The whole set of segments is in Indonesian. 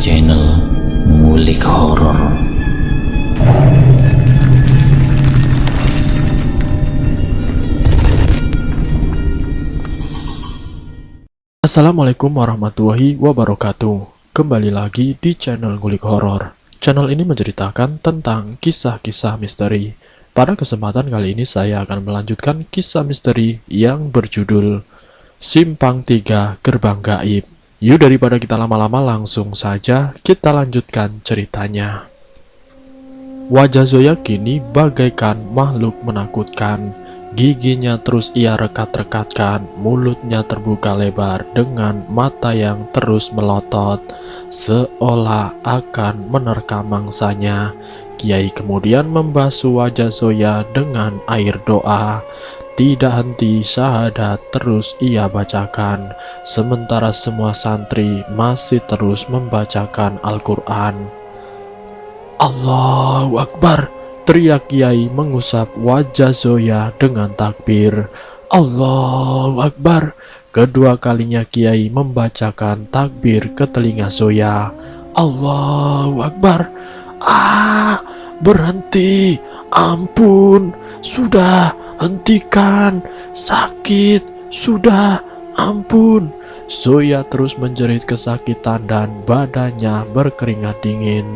channel Ngulik Horor. Assalamualaikum warahmatullahi wabarakatuh. Kembali lagi di channel Ngulik Horor. Channel ini menceritakan tentang kisah-kisah misteri. Pada kesempatan kali ini saya akan melanjutkan kisah misteri yang berjudul Simpang 3 Gerbang Gaib. Yuk, daripada kita lama-lama, langsung saja kita lanjutkan ceritanya. Wajah Zoya kini bagaikan makhluk menakutkan. Giginya terus ia rekat-rekatkan, mulutnya terbuka lebar dengan mata yang terus melotot, seolah akan menerkam mangsanya. Kiai kemudian membasuh wajah Zoya dengan air doa. Tidak henti syahadat terus ia bacakan, sementara semua santri masih terus membacakan Al-Quran. Allahu Akbar! Teriak Kiai mengusap wajah Zoya dengan takbir. Allahu Akbar! Kedua kalinya Kiai membacakan takbir ke telinga Zoya. Allahu Akbar! Berhenti! Ampun! Sudah! Hentikan! Sakit! Sudah! Ampun! Zoya terus menjerit kesakitan dan badannya berkeringat dingin.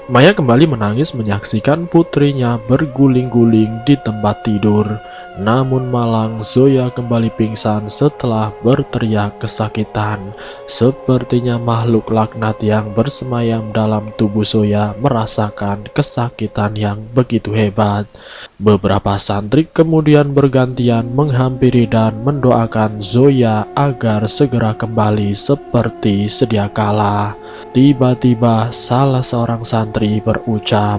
Maya kembali menangis menyaksikan putrinya berguling-guling di tempat tidur. Namun malang Zoya kembali pingsan setelah berteriak kesakitan. Sepertinya makhluk laknat yang bersemayam dalam tubuh Zoya merasakan kesakitan yang begitu hebat. Beberapa santri kemudian bergantian menghampiri dan mendoakan Zoya agar segera kembali seperti sedia kala. Tiba-tiba salah seorang santri berucap,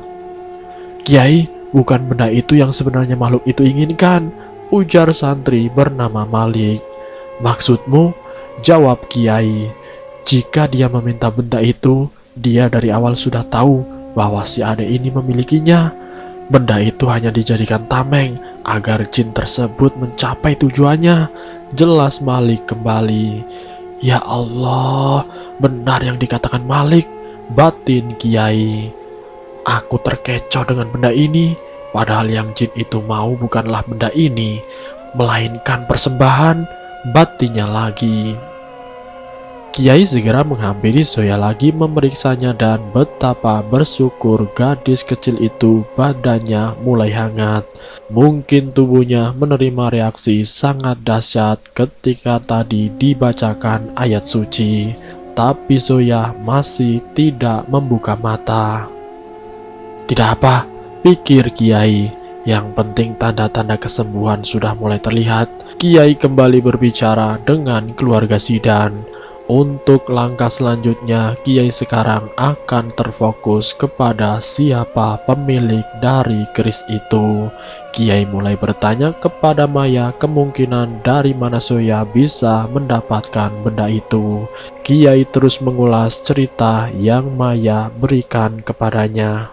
"Kiai, bukan benda itu yang sebenarnya makhluk itu inginkan," ujar santri bernama Malik. "Maksudmu?" jawab Kiai. "Jika dia meminta benda itu, dia dari awal sudah tahu bahwa si ade ini memilikinya. Benda itu hanya dijadikan tameng agar jin tersebut mencapai tujuannya," jelas Malik kembali. "Ya Allah, benar yang dikatakan Malik," batin Kiai. "Aku terkecoh dengan benda ini, padahal yang jin itu mau bukanlah benda ini, melainkan persembahan," batinnya lagi. Kiai segera menghampiri Zoya lagi memeriksanya dan betapa bersyukur gadis kecil itu badannya mulai hangat. Mungkin tubuhnya menerima reaksi sangat dahsyat ketika tadi dibacakan ayat suci. Tapi Zoya masih tidak membuka mata. "Tidak apa," pikir Kiai. "Yang penting tanda-tanda kesembuhan sudah mulai terlihat." Kiai kembali berbicara dengan keluarga Zidan. Untuk langkah selanjutnya, Kiai sekarang akan terfokus kepada siapa pemilik dari keris itu. Kiai mulai bertanya kepada Maya kemungkinan dari mana Zoya bisa mendapatkan benda itu. Kiai terus mengulas cerita yang Maya berikan kepadanya.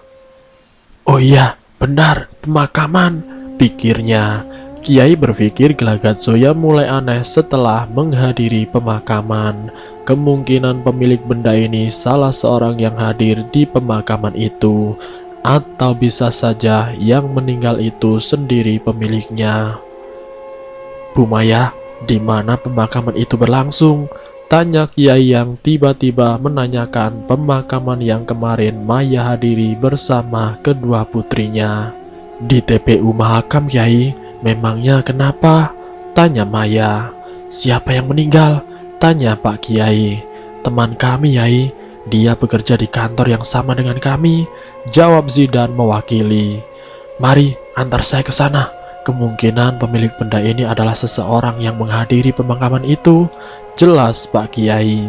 "Oh iya, benar, pemakaman," pikirnya. Kiai berpikir gelagat Zoya mulai aneh setelah menghadiri pemakaman. Kemungkinan pemilik benda ini salah seorang yang hadir di pemakaman itu, atau bisa saja yang meninggal itu sendiri pemiliknya. "Bu Maya, di mana pemakaman itu berlangsung?" tanya Kiai yang tiba-tiba menanyakan pemakaman yang kemarin Maya hadiri bersama kedua putrinya. "Di TPU Mahakam, Kiai." "Memangnya kenapa?" tanya Maya. "Siapa yang meninggal?" tanya Pak Kiai. "Teman kami, Yai. Dia bekerja di kantor yang sama dengan kami," jawab Zidan mewakili. "Mari, antar saya ke sana. Kemungkinan pemilik benda ini adalah seseorang yang menghadiri pemakaman itu," jelas Pak Kiai.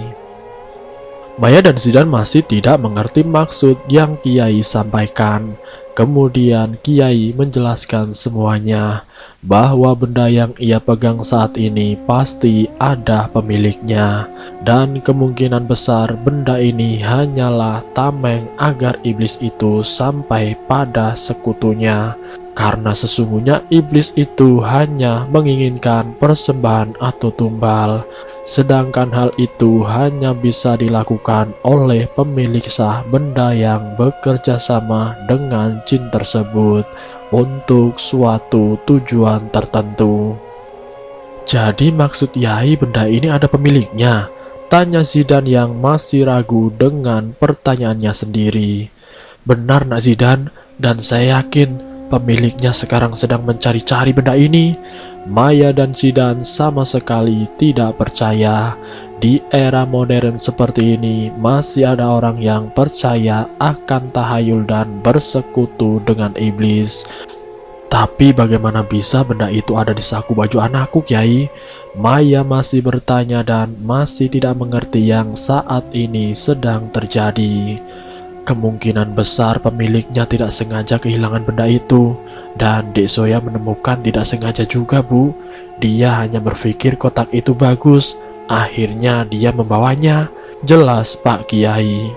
Maya dan Zidan masih tidak mengerti maksud yang Kiai sampaikan. Kemudian Kiai menjelaskan semuanya, bahwa benda yang ia pegang saat ini pasti ada pemiliknya, dan kemungkinan besar benda ini hanyalah tameng agar iblis itu sampai pada sekutunya, karena sesungguhnya iblis itu hanya menginginkan persembahan atau tumbal. sedangkan hal itu hanya bisa dilakukan oleh pemilik sah benda yang bekerja sama dengan jin tersebut untuk suatu tujuan tertentu. Jadi maksud Yai benda ini ada pemiliknya? Tanya Zidan yang masih ragu dengan pertanyaannya sendiri. Benar Nak Zidan, dan saya yakin pemiliknya sekarang sedang mencari-cari benda ini. Maya dan Zidan sama sekali tidak percaya. Di era modern seperti ini masih ada orang yang percaya akan tahayul dan bersekutu dengan iblis. Tapi bagaimana bisa benda itu ada di saku baju anakku, Kiai? Maya masih bertanya dan masih tidak mengerti yang saat ini sedang terjadi. Kemungkinan besar pemiliknya tidak sengaja kehilangan benda itu. Dan Dek Soya menemukan tidak sengaja juga, Bu. Dia hanya berpikir kotak itu bagus. Akhirnya dia membawanya. Jelas Pak Kiai.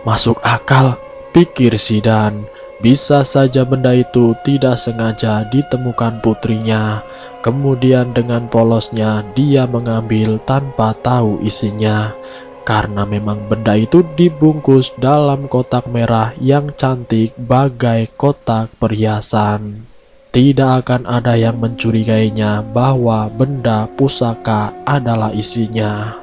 Masuk akal, pikir Zidan. Bisa saja benda itu tidak sengaja ditemukan putrinya. Kemudian dengan polosnya dia mengambil tanpa tahu isinya. Karena memang benda itu dibungkus dalam kotak merah yang cantik bagai kotak perhiasan. Tidak akan ada yang mencurigainya bahwa benda pusaka adalah isinya.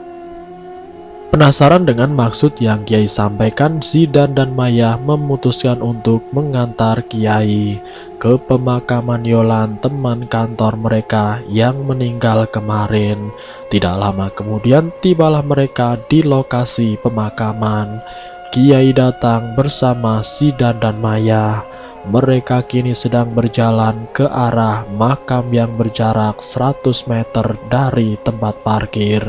Penasaran dengan maksud yang Kiai sampaikan, Zidan dan Maya memutuskan untuk mengantar Kiai ke pemakaman Yolan, teman kantor mereka yang meninggal kemarin. Tidak lama kemudian tibalah mereka di lokasi pemakaman. Kiai datang bersama Zidan dan Maya. Mereka kini sedang berjalan ke arah makam yang berjarak 100 meter dari tempat parkir.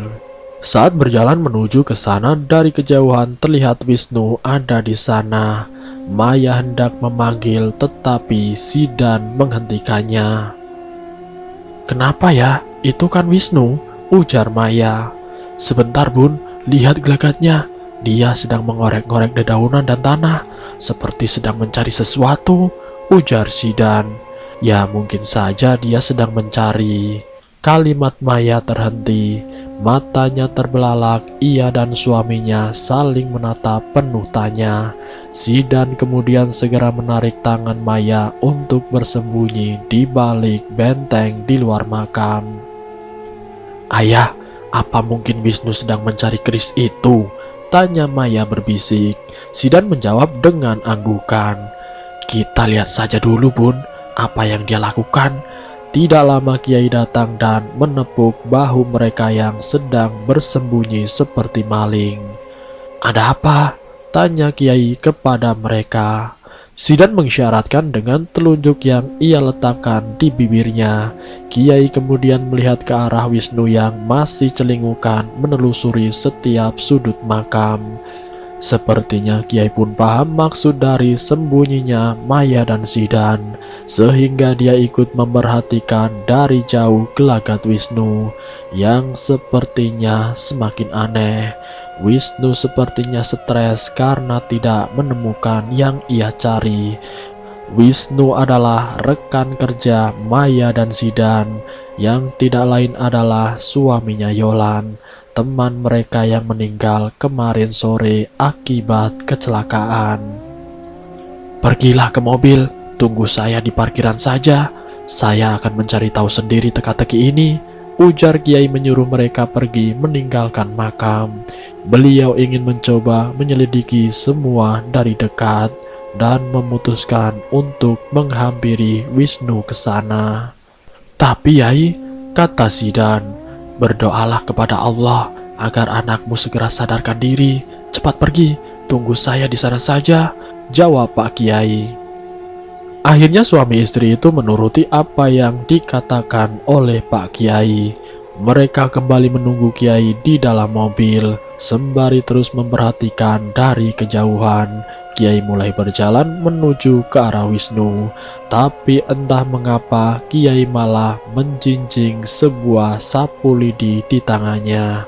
Saat berjalan menuju ke sana, dari kejauhan terlihat Wisnu ada di sana. Maya hendak memanggil tetapi Zidan menghentikannya. "Kenapa ya? Itu kan Wisnu," ujar Maya. "Sebentar Bun, lihat gelagatnya. Dia sedang mengorek-ngorek dedaunan dan tanah, seperti sedang mencari sesuatu," ujar Zidan. "Ya mungkin saja dia sedang mencari." Kalimat Maya terhenti, matanya terbelalak, ia dan suaminya saling menatap penuh tanya. Zidan kemudian segera menarik tangan Maya untuk bersembunyi di balik benteng di luar makam. "Ayah, apa mungkin Wisnu sedang mencari keris itu?" tanya Maya berbisik. Zidan menjawab dengan anggukan. "Kita lihat saja dulu Bun, apa yang dia lakukan." Tidak lama Kiai datang dan menepuk bahu mereka yang sedang bersembunyi seperti maling. "Ada apa?" tanya Kiai kepada mereka. Zidan mengisyaratkan dengan telunjuk yang ia letakkan di bibirnya. Kiai kemudian melihat ke arah Wisnu yang masih celingukan menelusuri setiap sudut makam. Sepertinya Kiai pun paham maksud dari sembunyinya Maya dan Zidan, sehingga dia ikut memperhatikan dari jauh gelagat Wisnu yang sepertinya semakin aneh. Wisnu sepertinya stres karena tidak menemukan yang ia cari. Wisnu adalah rekan kerja Maya dan Zidan, yang tidak lain adalah suaminya Yolan, teman mereka yang meninggal kemarin sore akibat kecelakaan. "Pergilah ke mobil, tunggu saya di parkiran saja. Saya akan mencari tahu sendiri teka-teki ini," ujar Kiai menyuruh mereka pergi meninggalkan makam. Beliau ingin mencoba menyelidiki semua dari dekat dan memutuskan untuk menghampiri Wisnu ke sana. "Tapi Yai," kata Zidan, "berdoalah kepada Allah agar anakmu segera sadarkan diri. Cepat pergi, tunggu saya di sana saja," jawab Pak Kiai. Akhirnya suami istri itu menuruti apa yang dikatakan oleh Pak Kiai. Mereka kembali menunggu Kiai di dalam mobil, sembari terus memperhatikan dari kejauhan. Kiai mulai berjalan menuju ke arah Wisnu, tapi entah mengapa Kiai malah menjinjing sebuah sapu lidi di tangannya.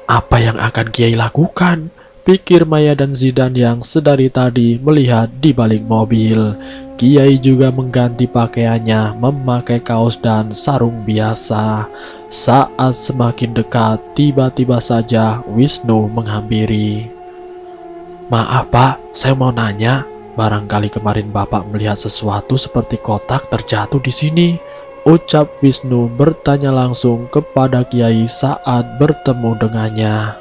"Apa yang akan Kiai lakukan?" pikir Maya dan Zidan yang sedari tadi melihat di balik mobil. Kiai juga mengganti pakaiannya, memakai kaos dan sarung biasa. Saat semakin dekat, tiba-tiba saja Wisnu menghampiri. "Maaf Pak, saya mau nanya. Barangkali kemarin Bapak melihat sesuatu seperti kotak terjatuh di sini," ucap Wisnu bertanya langsung kepada Kiai saat bertemu dengannya.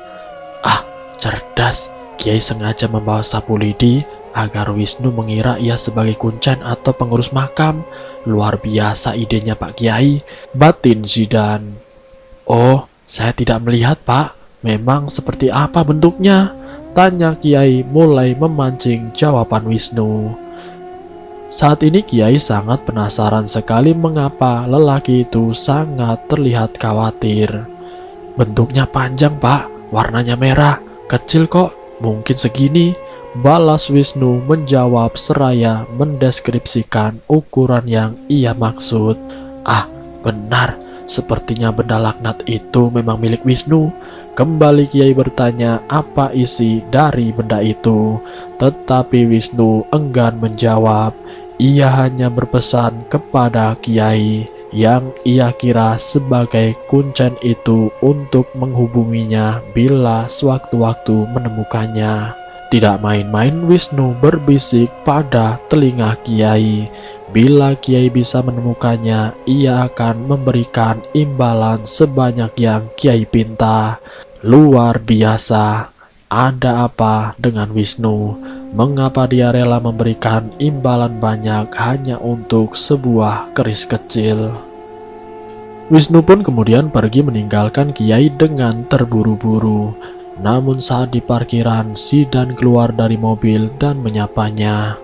Ah, cerdas. Kiai sengaja membawa sapu lidi agar Wisnu mengira ia sebagai kuncen atau pengurus makam. Luar biasa idenya Pak Kiai, batin Zidan. "Oh, saya tidak melihat Pak. Memang seperti apa bentuknya?" tanya Kiai mulai memancing jawaban Wisnu. Saat ini Kiai sangat penasaran sekali mengapa lelaki itu sangat terlihat khawatir. "Bentuknya panjang Pak, warnanya merah, kecil kok, mungkin segini," balas Wisnu menjawab seraya mendeskripsikan ukuran yang ia maksud. "Ah, benar, sepertinya benda laknat itu memang milik Wisnu." Kembali Kiai bertanya apa isi dari benda itu, tetapi Wisnu enggan menjawab. Ia hanya berpesan kepada Kiai yang ia kira sebagai kuncen itu untuk menghubunginya bila sewaktu-waktu menemukannya. Tidak main-main Wisnu berbisik pada telinga Kiai. Bila Kiai bisa menemukannya, ia akan memberikan imbalan sebanyak yang Kiai pinta. Luar biasa. Ada apa dengan Wisnu? Mengapa dia rela memberikan imbalan banyak hanya untuk sebuah keris kecil? Wisnu pun kemudian pergi meninggalkan Kiai dengan terburu-buru. Namun saat di parkiran, Zidan keluar dari mobil dan menyapanya.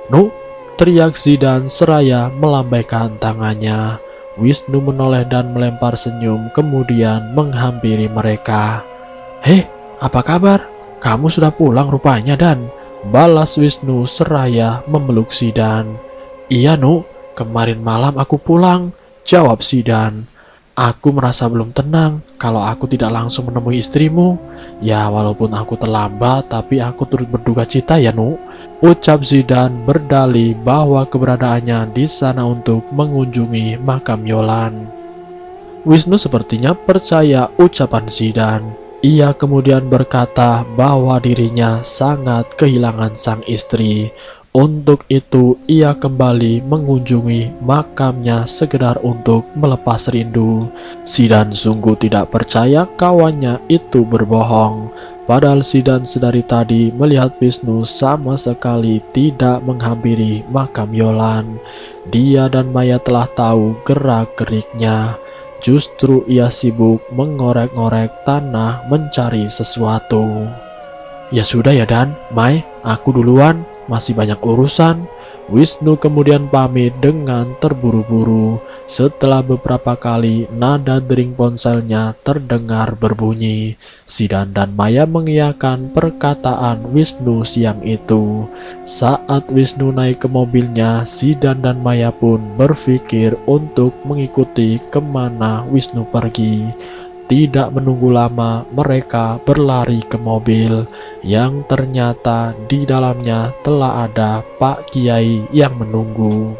"Nu!" teriak Zidan seraya melambaikan tangannya. Wisnu menoleh dan melempar senyum, kemudian menghampiri mereka. "Hei, apa kabar? Kamu sudah pulang rupanya, Dan," balas Wisnu seraya memeluk Zidan. "Iya, Nu, kemarin malam aku pulang," jawab Zidan. "Aku merasa belum tenang kalau aku tidak langsung menemui istrimu. Ya, walaupun aku terlambat, tapi aku turut berduka cita ya, Nu," ucap Zidan berdalih bahwa keberadaannya di sana untuk mengunjungi makam Yolan. Wisnu sepertinya percaya ucapan Zidan. Ia kemudian berkata bahwa dirinya sangat kehilangan sang istri. Untuk itu ia kembali mengunjungi makamnya sekedar untuk melepas rindu. Zidan sungguh tidak percaya kawannya itu berbohong. Padahal Zidan sedari tadi melihat Wisnu sama sekali tidak menghampiri makam Yolan. Dia dan Maya telah tahu gerak-geriknya. Justru ia sibuk mengorek-ngorek tanah mencari sesuatu. "Ya sudah ya Dan, Mai, aku duluan. Masih banyak urusan." Wisnu kemudian pamit dengan terburu-buru. Setelah beberapa kali nada dering ponselnya terdengar berbunyi, Zidan dan Maya mengiyakan perkataan Wisnu siang itu. Saat Wisnu naik ke mobilnya, Zidan dan Maya pun berpikir untuk mengikuti kemana Wisnu pergi. Tidak menunggu lama, mereka berlari ke mobil yang ternyata di dalamnya telah ada Pak Kiai yang menunggu.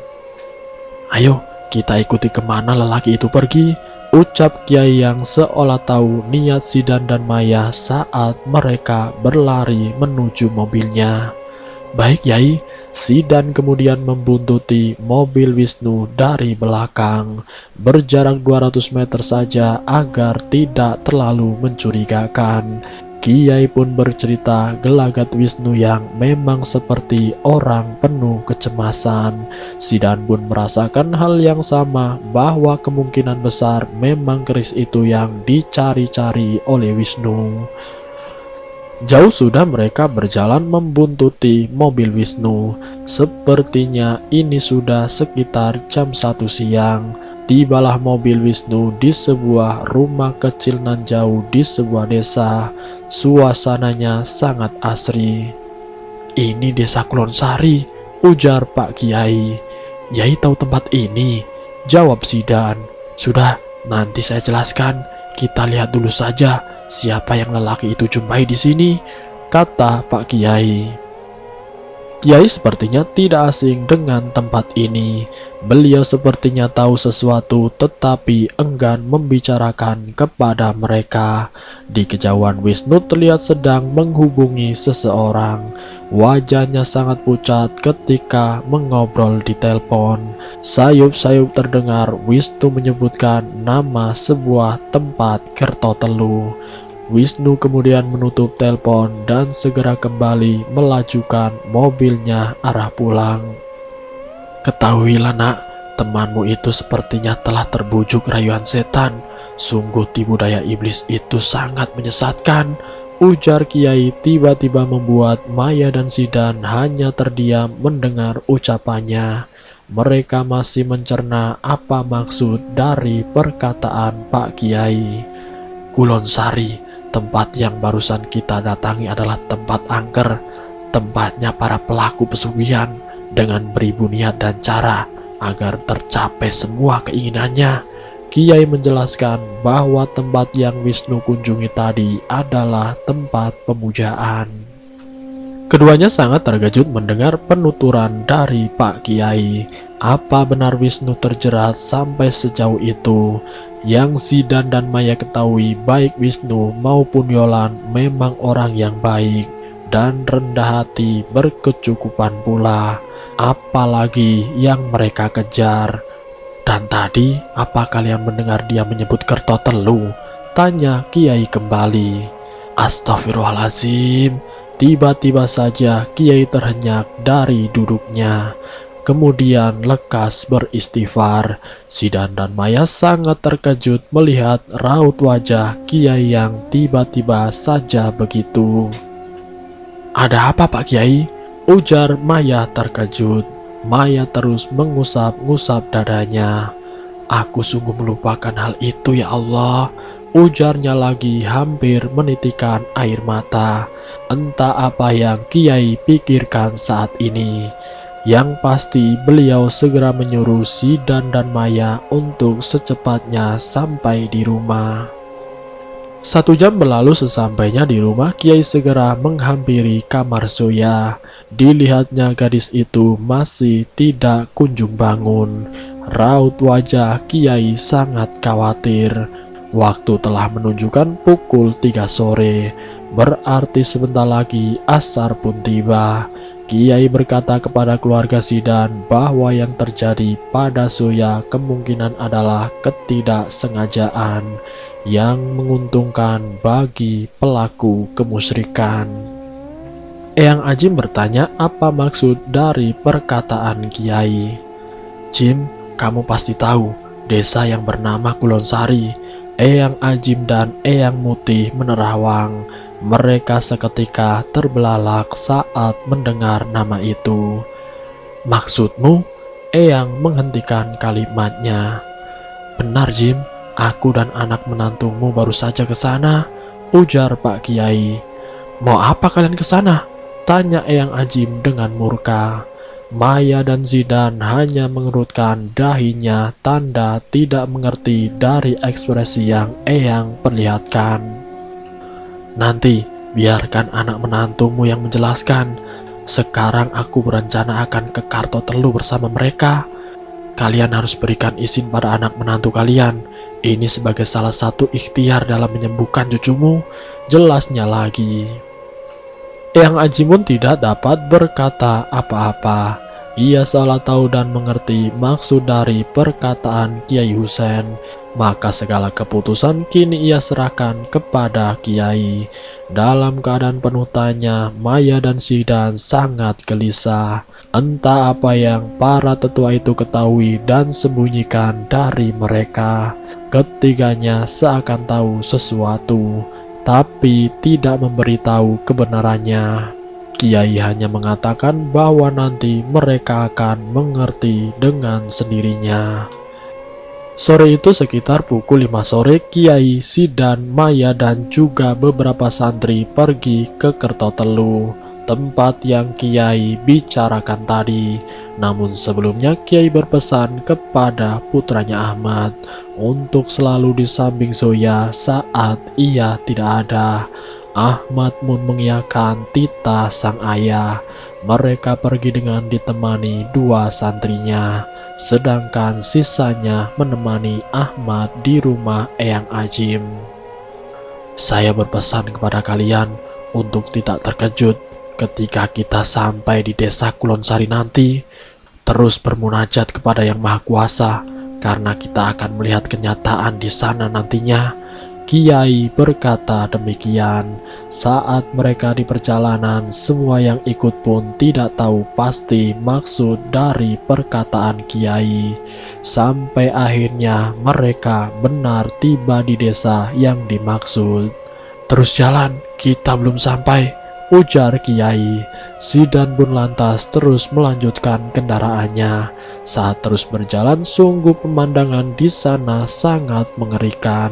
"Ayo, kita ikuti kemana lelaki itu pergi," ucap Kiai yang seolah tahu niat Zidan dan Maya saat mereka berlari menuju mobilnya. "Baik, Yai." Zidan kemudian membuntuti mobil Wisnu dari belakang, berjarak 200 meter saja agar tidak terlalu mencurigakan. Kiai pun bercerita gelagat Wisnu yang memang seperti orang penuh kecemasan. Zidan pun merasakan hal yang sama, bahwa kemungkinan besar memang keris itu yang dicari-cari oleh Wisnu. Jauh sudah mereka berjalan membuntuti mobil Wisnu. Sepertinya ini sudah sekitar jam 1 siang. Tibalah mobil Wisnu di sebuah rumah kecil nan jauh di sebuah desa. Suasananya sangat asri. "Ini desa Kulonsari," ujar Pak Kiai. "Yai tahu tempat ini?" jawab Zidan. "Sudah, nanti saya jelaskan. Kita lihat dulu saja siapa yang lelaki itu jumpai di sini," kata Pak Kiai. Kiai sepertinya tidak asing dengan tempat ini. Beliau sepertinya tahu sesuatu tetapi enggan membicarakan kepada mereka. Di kejauhan Wisnu terlihat sedang menghubungi seseorang. Wajahnya sangat pucat ketika mengobrol di telepon. Sayup-sayup terdengar Wisnu menyebutkan nama sebuah tempat Kertotelu. Wisnu kemudian menutup telepon dan segera kembali melajukan mobilnya arah pulang. Ketahuilah nak, temanmu itu sepertinya telah terbujuk rayuan setan. Sungguh tipu daya iblis itu sangat menyesatkan, ujar Kiai tiba-tiba membuat Maya dan Zidan hanya terdiam mendengar ucapannya. Mereka masih mencerna apa maksud dari perkataan Pak Kiai. Kulonsari, tempat yang barusan kita datangi adalah tempat angker, tempatnya para pelaku pesugihan dengan beribu niat dan cara agar tercapai semua keinginannya. Kiai menjelaskan bahwa tempat yang Wisnu kunjungi tadi adalah tempat pemujaan. Keduanya sangat terkejut mendengar penuturan dari Pak Kiai. Apa benar Wisnu terjerat sampai sejauh itu? Yang Zidan dan Maya ketahui, baik Wisnu maupun Yolan memang orang yang baik dan rendah hati, berkecukupan pula. Apalagi yang mereka kejar. Dan tadi, apa kalian mendengar dia menyebut Kertotelu? Tanya Kiai kembali. Astagfirullahaladzim. Tiba-tiba saja Kiai terhenyak dari duduknya. Kemudian lekas beristighfar. Zidan dan Maya sangat terkejut melihat raut wajah Kiai yang tiba-tiba saja begitu. Ada apa Pak Kiai? Ujar Maya terkejut. Maya terus mengusap-ngusap dadanya. Aku sungguh melupakan hal itu ya Allah. Ujarnya lagi hampir menitikkan air mata. Entah apa yang Kiai pikirkan saat ini. Yang pasti beliau segera menyuruh Zidan dan Maya untuk secepatnya sampai di rumah. 1 jam berlalu sesampainya di rumah, Kiai segera menghampiri kamar Zoya. Dilihatnya gadis itu masih tidak kunjung bangun. Raut wajah Kiai sangat khawatir. Waktu telah menunjukkan pukul 3 sore. Berarti sebentar lagi asar pun tiba. Kiai berkata kepada keluarga Zidan bahwa yang terjadi pada Zoya kemungkinan adalah ketidaksengajaan yang menguntungkan bagi pelaku kemusyrikan. Eyang Ajim bertanya apa maksud dari perkataan Kiai. Jim, kamu pasti tahu desa yang bernama Kulonsari. Eyang Ajim dan Eyang Mutih menerawang. Mereka seketika terbelalak saat mendengar nama itu. Maksudmu? Eyang menghentikan kalimatnya. Benar Jim, aku dan anak menantumu baru saja ke sana, ujar Pak Kiai. Mau apa kalian ke sana? Tanya Eyang Ajim dengan murka. Maya dan Zidan hanya mengerutkan dahinya, tanda tidak mengerti dari ekspresi yang Eyang perlihatkan. Nanti, biarkan anak menantumu yang menjelaskan. Sekarang aku berencana akan ke Kertotelu bersama mereka. Kalian harus berikan izin pada anak menantu kalian. Ini sebagai salah satu ikhtiar dalam menyembuhkan cucumu. Jelasnya lagi. Eyang Ajimun tidak dapat berkata apa-apa. Ia salah tahu dan mengerti maksud dari perkataan Kiai Husein. Maka segala keputusan kini ia serahkan kepada Kiai. Dalam keadaan penuh tanya, Maya dan Zidan sangat gelisah. Entah apa yang para tetua itu ketahui dan sembunyikan dari mereka. Ketiganya seakan tahu sesuatu, tapi tidak memberitahu kebenarannya. Kiai hanya mengatakan bahwa nanti mereka akan mengerti dengan sendirinya. Sore itu sekitar pukul 5 sore, Kiai, Zidan, Maya dan juga beberapa santri pergi ke Kertotelu, tempat yang Kiai bicarakan tadi. Namun sebelumnya Kiai berpesan kepada putranya Ahmad untuk selalu di samping Zoya saat ia tidak ada. Ahmad pun mengiyakan titah sang ayah. Mereka pergi dengan ditemani dua santrinya, sedangkan sisanya menemani Ahmad di rumah Eyang Ajim. Saya berpesan kepada kalian untuk tidak terkejut ketika kita sampai di desa Kulonsari nanti. Terus bermunajat kepada Yang Maha Kuasa, karena kita akan melihat kenyataan di sana nantinya. Kiai berkata demikian. Saat mereka di perjalanan, semua yang ikut pun tidak tahu pasti maksud dari perkataan Kiai. Sampai akhirnya mereka benar tiba di desa yang dimaksud. "Terus jalan, kita belum sampai," ujar Kiai. Zidan pun lantas terus melanjutkan kendaraannya. Saat terus berjalan, sungguh pemandangan di sana sangat mengerikan.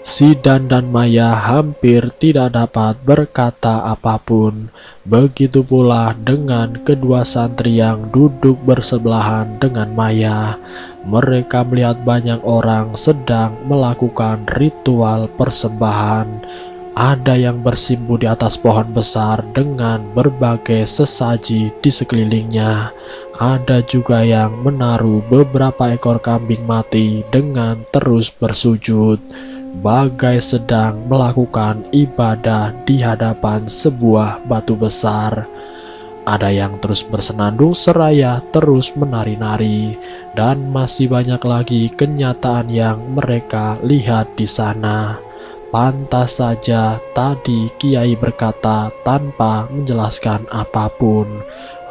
Zidan dan Maya hampir tidak dapat berkata apapun. Begitu pula dengan kedua santri yang duduk bersebelahan dengan Maya. Mereka melihat banyak orang sedang melakukan ritual persembahan. Ada yang bersimpu di atas pohon besar dengan berbagai sesaji di sekelilingnya. Ada juga yang menaruh beberapa ekor kambing mati dengan terus bersujud, bagai sedang melakukan ibadah di hadapan sebuah batu besar. Ada yang terus bersenandung seraya terus menari-nari, dan masih banyak lagi kenyataan yang mereka lihat di sana. Pantas saja tadi Kiai berkata tanpa menjelaskan apapun.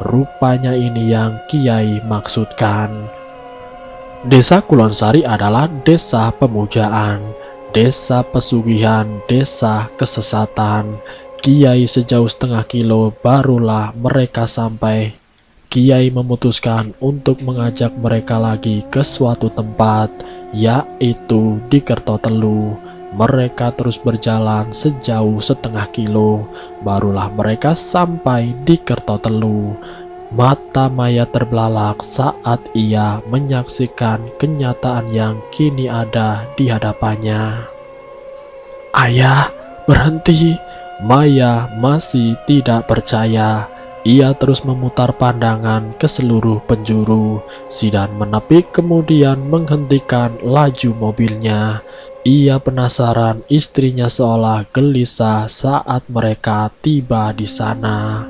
Rupanya ini yang Kiai maksudkan. Desa Kulonsari adalah desa pemujaan, desa pesugihan, desa kesesatan. Kiai sejauh setengah kilo barulah mereka sampai. Kiai memutuskan untuk mengajak mereka lagi ke suatu tempat, yaitu di Kertotelu. Mereka terus berjalan sejauh setengah kilo, barulah mereka sampai di Kertotelu. Mata Maya terbelalak saat ia menyaksikan kenyataan yang kini ada di hadapannya. "Ayah, berhenti!" Maya masih tidak percaya. Ia terus memutar pandangan ke seluruh penjuru. Zidan menepik kemudian menghentikan laju mobilnya. Ia penasaran, istrinya seolah gelisah saat mereka tiba di sana.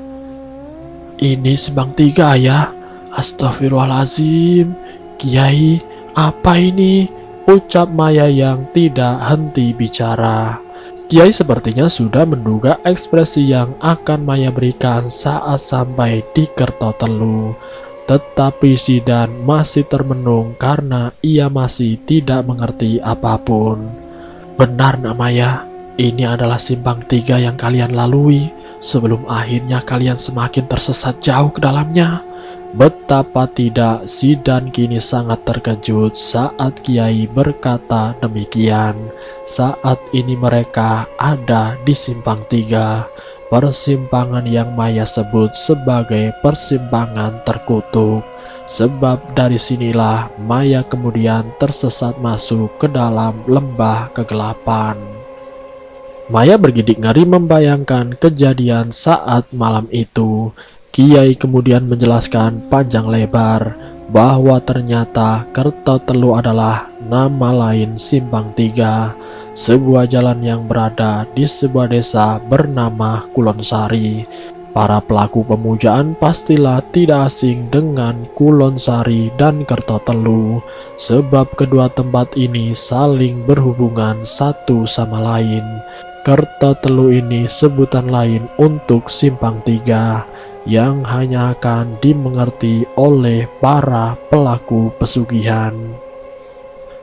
"Ini Simpang 3, Ayah. Astagfirullahaladzim. Kiai, apa ini?" ucap Maya yang tidak henti bicara. Kiai sepertinya sudah menduga ekspresi yang akan Maya berikan saat sampai di Kertotelu. Tetapi Zidan masih termenung karena ia masih tidak mengerti apapun. "Benar, Nak Maya, ini adalah Simpang 3 yang kalian lalui sebelum akhirnya kalian semakin tersesat jauh ke dalamnya." Betapa tidak, Zidan kini sangat terkejut saat Kiai berkata demikian. Saat ini mereka ada di Simpang 3, persimpangan yang Maya sebut sebagai persimpangan terkutuk. Sebab dari sinilah Maya kemudian tersesat masuk ke dalam lembah kegelapan. Maya bergidik ngeri membayangkan kejadian saat malam itu. Kiai kemudian menjelaskan panjang lebar bahwa ternyata Kertotelu adalah nama lain Simpang 3, sebuah jalan yang berada di sebuah desa bernama Kulonsari. Para pelaku pemujaan pastilah tidak asing dengan Kulonsari dan Kertotelu, sebab kedua tempat ini saling berhubungan satu sama lain. Kertotelu ini sebutan lain untuk Simpang 3, yang hanya akan dimengerti oleh para pelaku pesugihan.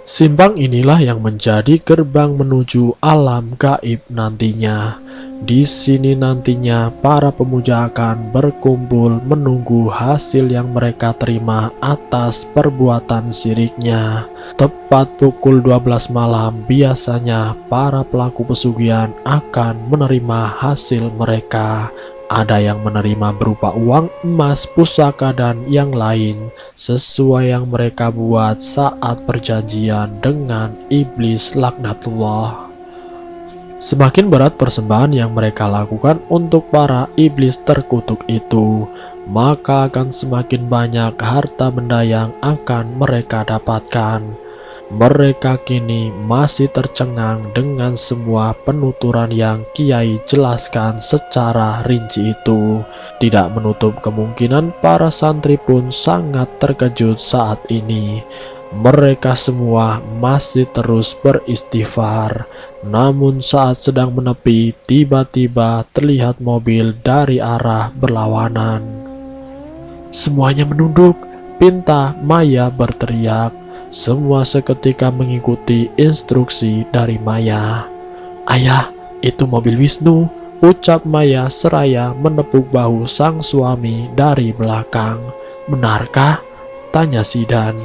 Simpang inilah yang menjadi gerbang menuju alam gaib nantinya. Di sini nantinya para pemuja akan berkumpul menunggu hasil yang mereka terima atas perbuatan syiriknya. Tepat pukul 12 malam biasanya para pelaku pesugihan akan menerima hasil mereka. Ada yang menerima berupa uang, emas, pusaka, dan yang lain sesuai yang mereka buat saat perjanjian dengan iblis laknatullah. Semakin berat persembahan yang mereka lakukan untuk para iblis terkutuk itu, maka akan semakin banyak harta benda yang akan mereka dapatkan. Mereka kini masih tercengang dengan semua penuturan yang Kiai jelaskan secara rinci itu. Tidak menutup kemungkinan para santri pun sangat terkejut saat ini. Mereka semua masih terus beristighfar. Namun saat sedang menepi, tiba-tiba terlihat mobil dari arah berlawanan. Semuanya menunduk, pinta Maya berteriak. Semua seketika mengikuti instruksi dari Maya. "Ayah, itu mobil Wisnu," ucap Maya seraya menepuk bahu sang suami dari belakang. "Benarkah?" tanya Sidan.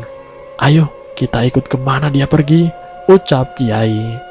"Ayo, kita ikut kemana dia pergi," ucap Kiai.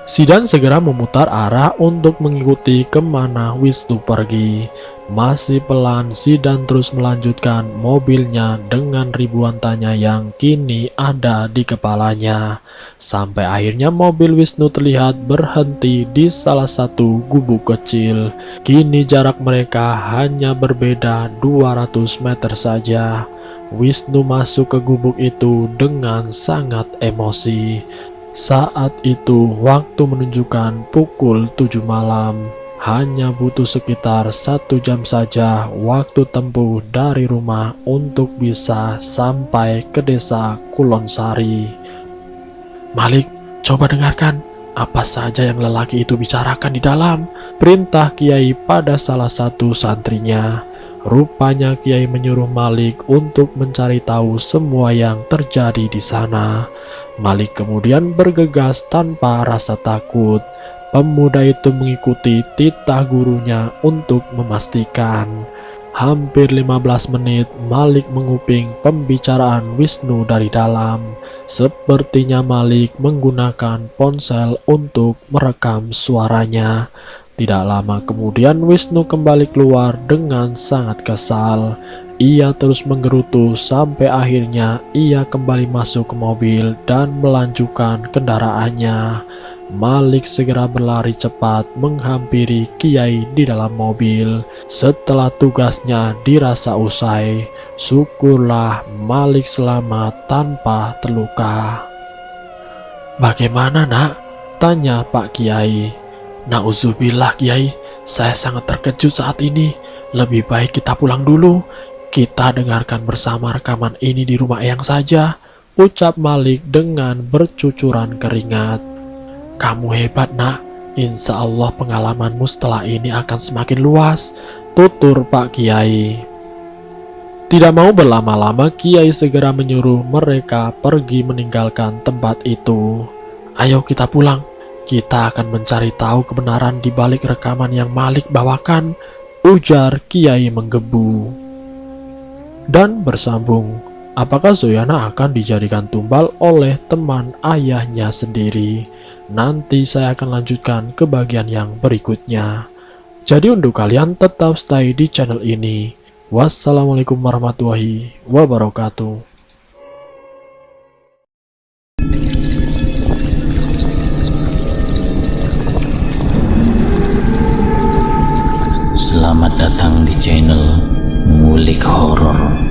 Sidan segera memutar arah untuk mengikuti kemana Wisnu pergi. Masih pelan, Sidan terus melanjutkan mobilnya dengan ribuan tanya yang kini ada di kepalanya. Sampai akhirnya mobil Wisnu terlihat berhenti di salah satu gubuk kecil. Kini jarak mereka hanya berbeda 200 meter saja. Wisnu masuk ke gubuk itu dengan sangat emosi. Saat itu waktu menunjukkan pukul 7 malam. Hanya butuh sekitar 1 jam saja waktu tempuh dari rumah untuk bisa sampai ke desa Kulonsari. "Malik, coba dengarkan apa saja yang lelaki itu bicarakan di dalam," perintah Kiai pada salah satu santrinya. Rupanya Kiai menyuruh Malik untuk mencari tahu semua yang terjadi di sana. Malik kemudian bergegas tanpa rasa takut. Pemuda itu mengikuti titah gurunya untuk memastikan. Hampir 15 menit Malik menguping pembicaraan Wisnu dari dalam. Sepertinya Malik menggunakan ponsel untuk merekam suaranya. Tidak lama kemudian Wisnu kembali keluar dengan sangat kesal. Ia terus menggerutu sampai akhirnya ia kembali masuk ke mobil dan melanjutkan kendaraannya. Malik segera berlari cepat menghampiri Kiai di dalam mobil. Setelah tugasnya dirasa usai, syukurlah Malik selamat tanpa terluka. "Bagaimana, Nak?" tanya Pak Kiai. "Nauzubillah, Kiai, saya sangat terkejut saat ini. Lebih baik kita pulang dulu. Kita dengarkan bersama rekaman ini di rumah Eyang saja," ucap Malik dengan bercucuran keringat. "Kamu hebat, Nak. Insya Allah pengalamanmu setelah ini akan semakin luas," tutur Pak Kiai. Tidak mau berlama-lama, Kiai segera menyuruh mereka pergi meninggalkan tempat itu. "Ayo kita pulang. Kita akan mencari tahu kebenaran di balik rekaman yang Malik bawakan," ujar Kiai menggebu. Dan bersambung, apakah Zoyana akan dijadikan tumbal oleh teman ayahnya sendiri? Nanti saya akan lanjutkan ke bagian yang berikutnya. Jadi untuk kalian tetap stay di channel ini. Wassalamualaikum warahmatullahi wabarakatuh. Selamat datang di channel Ngulik Horor.